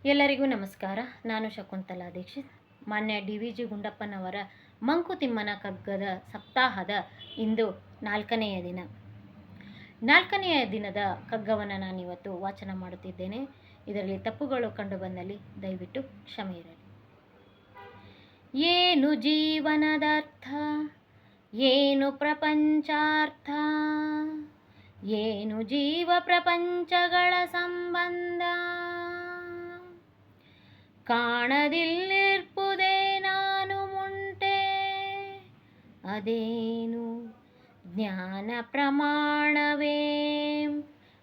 ಎಲ್ಲರಿಗೂ ನಮಸ್ಕಾರ. ನಾನು ಶಕುಂತಲಾ ದೀಕ್ಷಿತ್. ಮಾನ್ಯ ಡಿ.ವಿ.ಜಿ. ಗುಂಡಪ್ಪನವರ ಮಂಕುತಿಮ್ಮನ ಕಗ್ಗದ ಸಪ್ತಾಹದ ಇಂದು 4ನೆಯ ದಿನ. 4ನೆಯ ದಿನದ ಕಗ್ಗವನ್ನು ನಾನಿವತ್ತು ವಾಚನ ಮಾಡುತ್ತಿದ್ದೇನೆ. ಇದರಲ್ಲಿ ತಪ್ಪುಗಳು ಕಂಡುಬಂದಲ್ಲಿ ದಯವಿಟ್ಟು ಕ್ಷಮೆ ಇರಲಿ. ಏನು ಜೀವನದ ಅರ್ಥ, ಏನು ಪ್ರಪಂಚಾರ್ಥ, ಏನು ಜೀವ ಪ್ರಪಂಚಗಳ ಸಂಬಂಧ, ಕಾಣದಿಲ್ಲಿರ್ಪುದೇ ನಾನು ಮುಂಟೆ, ಅದೇನು ಜ್ಞಾನ ಪ್ರಮಾಣವೇ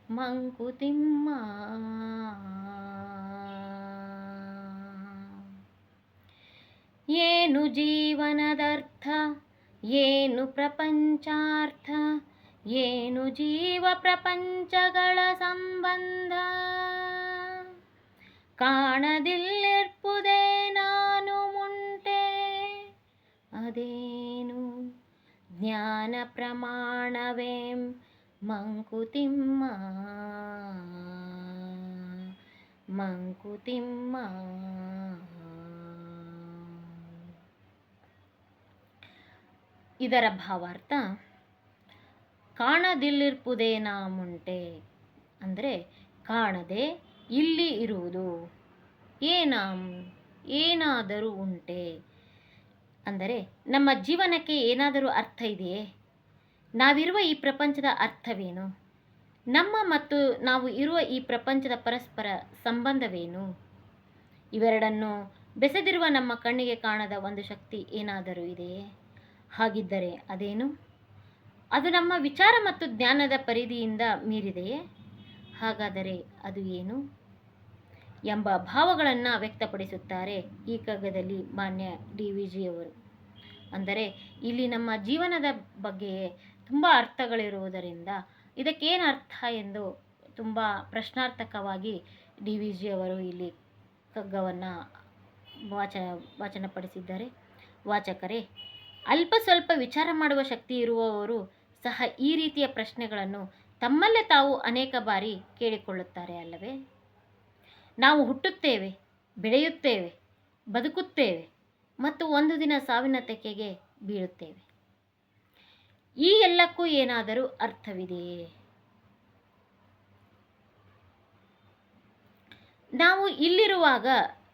ಮಂಕುತಿಮ್ಮ. ಏನು ಜೀವನದರ್ಥ, ಏನು ಪ್ರಪಂಚಾರ್ಥ, ಏನು ಜೀವ ಪ್ರಪಂಚಗಳ ಸಂಬಂಧ, ಕಾಣದಿಲ್ಲಿರ್ಪುದೇ ನಾನು ಮುಂಟೆ, ಅದೇನು ಜ್ಞಾನ ಪ್ರಮಾಣವೇ ಮಂಕುತಿಮ್ಮ, ಮಂಕುತಿಮ್ಮ. ಇದರ ಭಾವಾರ್ಥ, ಕಾಣದಿಲ್ಲಿರ್ಪುದೇ ನಾ ಮುಂಟೆ ಅಂದರೆ ಕಾಣದೆ ಇಲ್ಲಿ ಇರುವುದು, ಏನಾದರೂ ಉಂಟೆ ಅಂದರೆ ನಮ್ಮ ಜೀವನಕ್ಕೆ ಏನಾದರೂ ಅರ್ಥ ಇದೆಯೇ, ನಾವಿರುವ ಈ ಪ್ರಪಂಚದ ಅರ್ಥವೇನು, ನಮ್ಮ ಮತ್ತು ನಾವು ಇರುವ ಈ ಪ್ರಪಂಚದ ಪರಸ್ಪರ ಸಂಬಂಧವೇನು, ಇವೆರಡನ್ನು ಬೆಸೆದಿರುವ ನಮ್ಮ ಕಣ್ಣಿಗೆ ಕಾಣದ ಒಂದು ಶಕ್ತಿ ಏನಾದರೂ ಇದೆಯೇ, ಹಾಗಿದ್ದರೆ ಅದೇನು, ಅದು ನಮ್ಮ ವಿಚಾರ ಮತ್ತು ಜ್ಞಾನದ ಪರಿಧಿಯಿಂದ ಮೀರಿದೆಯೇ, ಹಾಗಾದರೆ ಅದು ಏನು ಎಂಬ ಭಾವಗಳನ್ನು ವ್ಯಕ್ತಪಡಿಸುತ್ತಾರೆ ಈ ಕಗ್ಗದಲ್ಲಿ ಮಾನ್ಯ ಡಿ.ವಿ.ಜಿಯವರು. ಅಂದರೆ ಇಲ್ಲಿ ನಮ್ಮ ಜೀವನದ ಬಗ್ಗೆ ತುಂಬ ಅರ್ಥಗಳಿರುವುದರಿಂದ ಇದಕ್ಕೇನು ಅರ್ಥ ಎಂದು ತುಂಬ ಪ್ರಶ್ನಾರ್ಥಕವಾಗಿ ಡಿ.ವಿ.ಜಿಯವರು ಇಲ್ಲಿ ಕಗ್ಗವನ್ನು ವಾಚನಪಡಿಸಿದ್ದಾರೆ. ವಾಚಕರೇ, ಅಲ್ಪ ಸ್ವಲ್ಪ ವಿಚಾರ ಮಾಡುವ ಶಕ್ತಿ ಇರುವವರು ಸಹ ಈ ರೀತಿಯ ಪ್ರಶ್ನೆಗಳನ್ನು ತಮ್ಮಲ್ಲೇ ತಾವು ಅನೇಕ ಬಾರಿ ಕೇಳಿಕೊಳ್ಳುತ್ತಾರೆ ಅಲ್ಲವೇ. ನಾವು ಹುಟ್ಟುತ್ತೇವೆ, ಬೆಳೆಯುತ್ತೇವೆ, ಬದುಕುತ್ತೇವೆ ಮತ್ತು ಒಂದು ದಿನ ಸಾವಿನ ತೆಕ್ಕೆಗೆ ಬೀಳುತ್ತೇವೆ. ಈ ಎಲ್ಲಕ್ಕೂ ಏನಾದರೂ ಅರ್ಥವಿದೆಯೇ? ನಾವು ಇಲ್ಲಿರುವಾಗ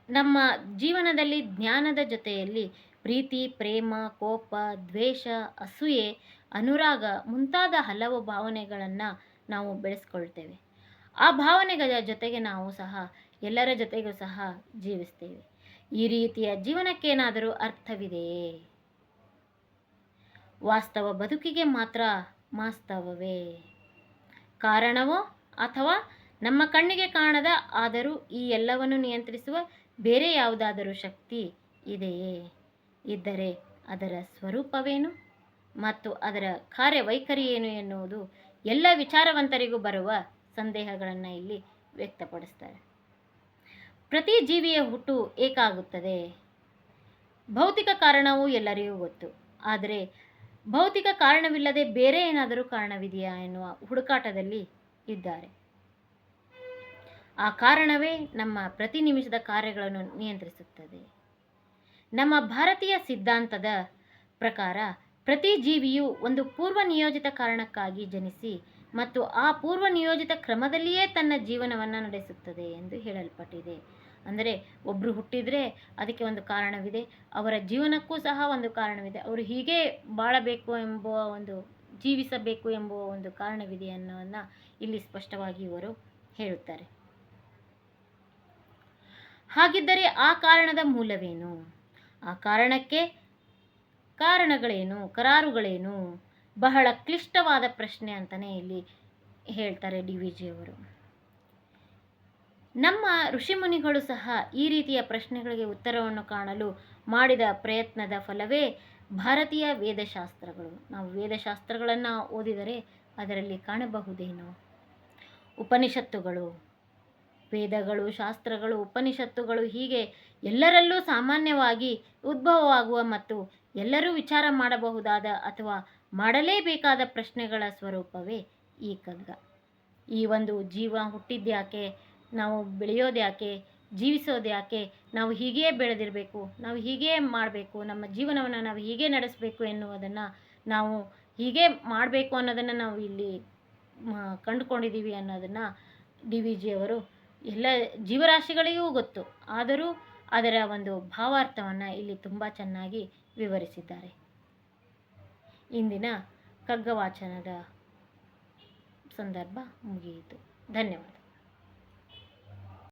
ನಮ್ಮ ಜೀವನದಲ್ಲಿ ಜ್ಞಾನದ ಜೊತೆಯಲ್ಲಿ ಪ್ರೀತಿ, ಪ್ರೇಮ, ಕೋಪ, ದ್ವೇಷ, ಅಸೂಯೆ, ಅನುರಾಗ ಮುಂತಾದ ಹಲವು ಭಾವನೆಗಳನ್ನು ನಾವು ಬೆಳೆಸ್ಕೊಳ್ತೇವೆ. ಆ ಭಾವನೆಗಳ ಜೊತೆಗೆ ನಾವು ಸಹ ಎಲ್ಲರ ಜೊತೆಗೂ ಸಹ ಜೀವಿಸ್ತೇವೆ. ಈ ರೀತಿಯ ಜೀವನಕ್ಕೇನಾದರೂ ಅರ್ಥವಿದೆಯೇ? ವಾಸ್ತವ ಬದುಕಿಗೆ ಮಾತ್ರ ವಾಸ್ತವವೇ ಕಾರಣವೋ ಅಥವಾ ನಮ್ಮ ಕಣ್ಣಿಗೆ ಕಾಣದ ಆದರೂ ಈ ಎಲ್ಲವನ್ನು ನಿಯಂತ್ರಿಸುವ ಬೇರೆ ಯಾವುದಾದರೂ ಶಕ್ತಿ ಇದೆಯೇ? ಇದ್ದರೆ ಅದರ ಸ್ವರೂಪವೇನು ಮತ್ತು ಅದರ ಕಾರ್ಯವೈಖರಿ ಏನು ಎನ್ನುವುದು ಎಲ್ಲ ವಿಚಾರವಂತರಿಗೂ ಬರುವ ಸಂದೇಹಗಳನ್ನು ಇಲ್ಲಿ ವ್ಯಕ್ತಪಡಿಸ್ತಾರೆ. ಪ್ರತಿ ಜೀವಿಯ ಹುಟ್ಟು ಏಕಾಗುತ್ತದೆ. ಭೌತಿಕ ಕಾರಣವು ಎಲ್ಲರಿಗೂ ಗೊತ್ತು. ಆದರೆ ಭೌತಿಕ ಕಾರಣವಿಲ್ಲದೆ ಬೇರೆ ಏನಾದರೂ ಕಾರಣವಿದೆಯಾ ಎನ್ನುವ ಹುಡುಕಾಟದಲ್ಲಿ ಇದ್ದಾರೆ. ಆ ಕಾರಣವೇ ನಮ್ಮ ಪ್ರತಿ ನಿಮಿಷದ ಕಾರ್ಯಗಳನ್ನು ನಿಯಂತ್ರಿಸುತ್ತದೆ. ನಮ್ಮ ಭಾರತೀಯ ಸಿದ್ಧಾಂತದ ಪ್ರಕಾರ ಪ್ರತಿ ಜೀವಿಯು ಒಂದು ಪೂರ್ವ ನಿಯೋಜಿತ ಕಾರಣಕ್ಕಾಗಿ ಜನಿಸಿ ಮತ್ತು ಆ ಪೂರ್ವ ನಿಯೋಜಿತ ಕ್ರಮದಲ್ಲಿಯೇ ತನ್ನ ಜೀವನವನ್ನು ನಡೆಸುತ್ತದೆ ಎಂದು ಹೇಳಲ್ಪಟ್ಟಿದೆ. ಅಂದರೆ ಒಬ್ಬರು ಹುಟ್ಟಿದರೆ ಅದಕ್ಕೆ ಒಂದು ಕಾರಣವಿದೆ, ಅವರ ಜೀವನಕ್ಕೂ ಸಹ ಒಂದು ಕಾರಣವಿದೆ, ಅವರು ಹೀಗೆ ಬಾಳಬೇಕು ಎಂಬುವ ಒಂದು ಜೀವಿಸಬೇಕು ಎಂಬುವ ಒಂದು ಕಾರಣವಿದೆ ಅನ್ನೋದನ್ನು ಇಲ್ಲಿ ಸ್ಪಷ್ಟವಾಗಿ ಇವರು ಹೇಳುತ್ತಾರೆ. ಹಾಗಿದ್ದರೆ ಆ ಕಾರಣದ ಮೂಲವೇನು, ಆ ಕಾರಣಕ್ಕೆ ಕಾರಣಗಳೇನು, ಕರಾರುಗಳೇನು, ಬಹಳ ಕ್ಲಿಷ್ಟವಾದ ಪ್ರಶ್ನೆ ಅಂತಲೇ ಇಲ್ಲಿ ಹೇಳ್ತಾರೆ ಡಿ.ವಿ.ಜಿಯವರು. ನಮ್ಮ ಋಷಿಮುನಿಗಳು ಸಹ ಈ ರೀತಿಯ ಪ್ರಶ್ನೆಗಳಿಗೆ ಉತ್ತರವನ್ನು ಕಾಣಲು ಮಾಡಿದ ಪ್ರಯತ್ನದ ಫಲವೇ ಭಾರತೀಯ ವೇದಶಾಸ್ತ್ರಗಳು. ನಾವು ವೇದಶಾಸ್ತ್ರಗಳನ್ನು ಓದಿದರೆ ಅದರಲ್ಲಿ ಕಾಣಬಹುದೇನೋ. ಉಪನಿಷತ್ತುಗಳು, ವೇದಗಳು, ಶಾಸ್ತ್ರಗಳು, ಉಪನಿಷತ್ತುಗಳು ಹೀಗೆ ಎಲ್ಲರಲ್ಲೂ ಸಾಮಾನ್ಯವಾಗಿ ಉದ್ಭವವಾಗುವ ಮತ್ತು ಎಲ್ಲರೂ ವಿಚಾರ ಮಾಡಬಹುದಾದ ಅಥವಾ ಮಾಡಲೇಬೇಕಾದ ಪ್ರಶ್ನೆಗಳ ಸ್ವರೂಪವೇ ಈ ಕಗ್ಗ. ಈ ಒಂದು ಜೀವ ಹುಟ್ಟಿದ್ಯಾಕೆ, ನಾವು ಬೆಳೆಯೋದ್ಯಾಕೆ, ಜೀವಿಸೋದು ಯಾಕೆ, ನಾವು ಹೀಗೇ ಬೆಳೆದಿರಬೇಕು, ನಾವು ಹೀಗೇ ಮಾಡಬೇಕು, ನಮ್ಮ ಜೀವನವನ್ನು ನಾವು ಹೀಗೇ ನಡೆಸಬೇಕು ಎನ್ನುವುದನ್ನು ನಾವು ಹೀಗೇ ಮಾಡಬೇಕು ಅನ್ನೋದನ್ನು ನಾವು ಇಲ್ಲಿ ಕಂಡುಕೊಂಡಿದ್ದೀವಿ ಅನ್ನೋದನ್ನು ಡಿ ವಿ ಜಿಯವರು ಎಲ್ಲ ಜೀವರಾಶಿಗಳಿಗೂ ಗೊತ್ತು. ಆದರೂ ಅದರ ಒಂದು ಭಾವಾರ್ಥವನ್ನು ಇಲ್ಲಿ ತುಂಬ ಚೆನ್ನಾಗಿ ವಿವರಿಸಿದ್ದಾರೆ. ಇಂದಿನ ಕಗ್ಗವಾಚನದ ಸಂದರ್ಭ ಮುಗಿಯಿತು. ಧನ್ಯವಾದ.